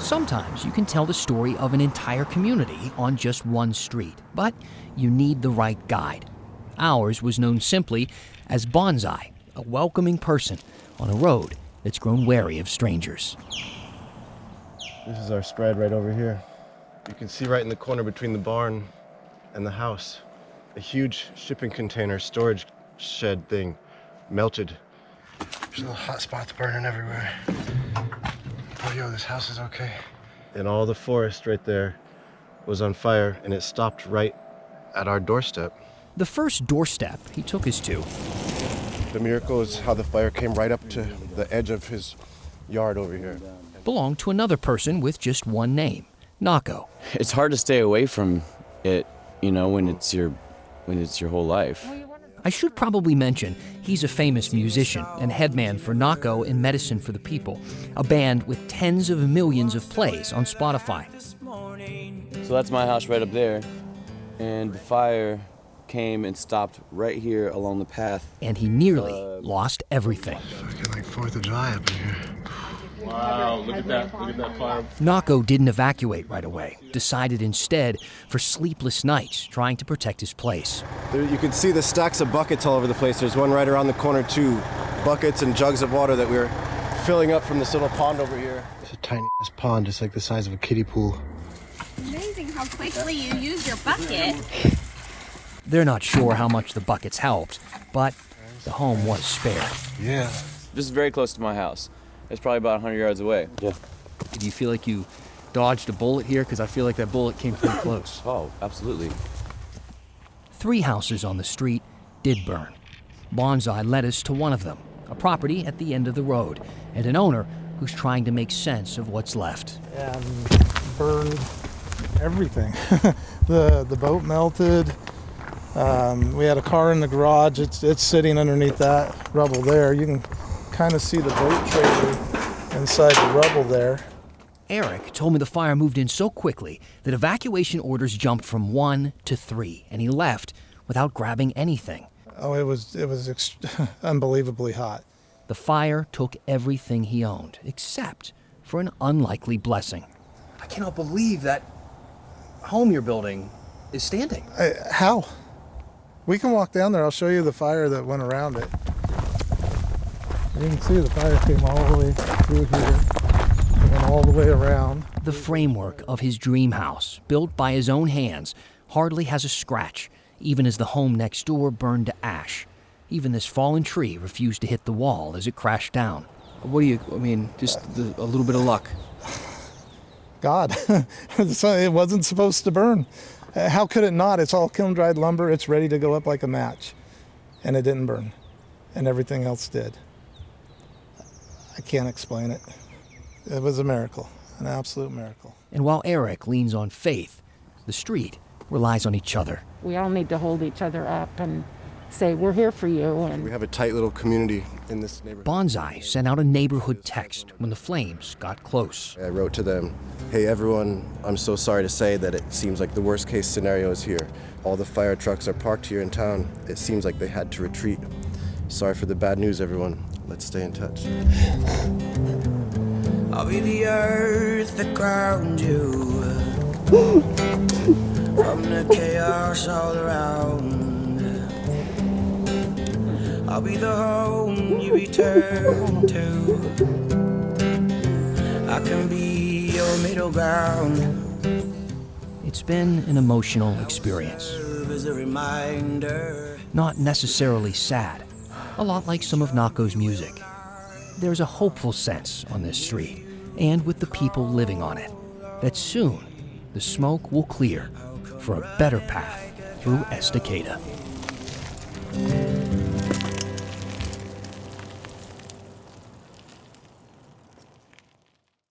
Sometimes you can tell the story of an entire community on just one street, but you need the right guide. Ours was known simply as Bonsai, a welcoming person on a road that's grown wary of strangers. This is our spread right over here. You can see right in the corner between the barn and the house, a huge shipping container storage shed thing melted. There's little hot spots burning everywhere. Oh, yo, this house is okay. And all the forest right there was on fire, and it stopped right at our doorstep. The first doorstep he took us to. The miracle is how the fire came right up to the edge of his yard over here. Belonged to another person with just one name, Nako. It's hard to stay away from it, you know, when it's your whole life. I should probably mention he's a famous musician and headman for Nako and Medicine for the People, a band with tens of millions of plays on Spotify. So that's my house right up there, and the fire came and stopped right here along the path. And he nearly lost everything. Fucking like 4th of July up in here. Wow, look at that fire. Nako didn't evacuate right away, decided instead for sleepless nights trying to protect his place. There, you can see the stacks of buckets all over the place. There's one right around the corner too. Buckets and jugs of water that we're filling up from this little pond over here. It's a tiny ass pond, just like the size of a kiddie pool. Amazing how quickly you use your bucket. They're not sure how much the buckets helped, but the home was spared. Yeah. This is very close to my house. It's probably about 100 yards away. Yeah. Do you feel like you dodged a bullet here? Because I feel like that bullet came pretty close. Oh, absolutely. 3 houses on the street did burn. Bonsai led us to one of them, a property at the end of the road, and an owner who's trying to make sense of what's left. And burned everything. The boat melted. We had a car in the garage. It's sitting underneath that rubble there. You can kind of see the boat trailer inside the rubble there. Eric told me the fire moved in so quickly that evacuation orders jumped from 1 to 3, and he left without grabbing anything. Oh, it was unbelievably hot. The fire took everything he owned, except for an unlikely blessing. I cannot believe that home you're building is standing. How? We can walk down there. I'll show you the fire that went around it. You can see the fire came all the way through here and all the way around. The framework of his dream house, built by his own hands, hardly has a scratch, even as the home next door burned to ash. Even this fallen tree refused to hit the wall as it crashed down. Just a little bit of luck. God, it wasn't supposed to burn. How could it not? It's all kiln-dried lumber. It's ready to go up like a match. And it didn't burn. And everything else did. I can't explain it. It was a miracle, an absolute miracle. And while Eric leans on faith, the street relies on each other. We all need to hold each other up and say, we're here for you. And We have a tight little community in this neighborhood. Bonsai sent out a neighborhood text when the flames got close. I wrote to them, hey everyone, I'm so sorry to say that it seems like the worst case scenario is here. All the fire trucks are parked here in town. It seems like they had to retreat. Sorry for the bad news, everyone. Let's stay in touch. I'll be the earth that ground you from the chaos all around. I'll be the home you return to. I can be your middle ground. It's been an emotional experience. As a reminder. Not necessarily sad, a lot like some of Nako's music. There's a hopeful sense on this street, and with the people living on it, that soon the smoke will clear for a better path through Estacada.